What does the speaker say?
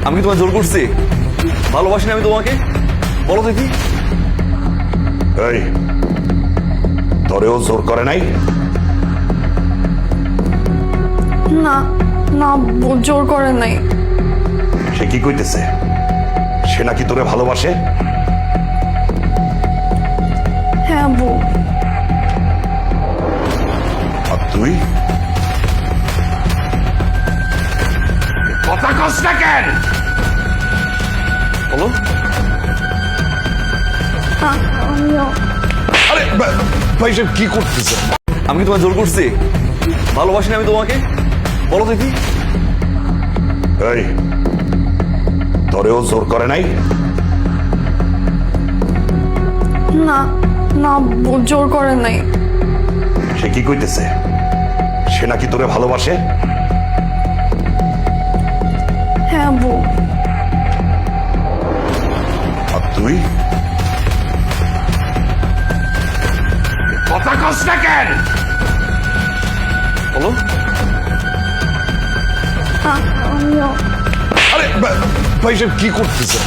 আমি কি তোমায় জোর করছি? ভালোবাসি না আমি তোমাকে? বলো দেখি। এই তোরেও জোর করে নাই? না না, জোর করে নাই। সে কি কইতেছে? সে নাকি তোরে ভালোবাসে? হ্যাঁ আব্বু। আর তুই কথা কস না কেন? বলো। আমিও। আরে ভাই সে কি করতেছে? আমি কি তোমায় জোর করছি? ভালোবাসি না আমি তোমাকে? বলো দেখি। এই তোরেও জোর করে নাই? না না, জোর করে নাই। সে কি কইতেছে? সে নাকি তোরে ভালোবাসে? হ্যাঁ আব্বু। আর তুই কথা কস না কেন? বলো। আমিও। আরে ভাই সে কি করতেছে?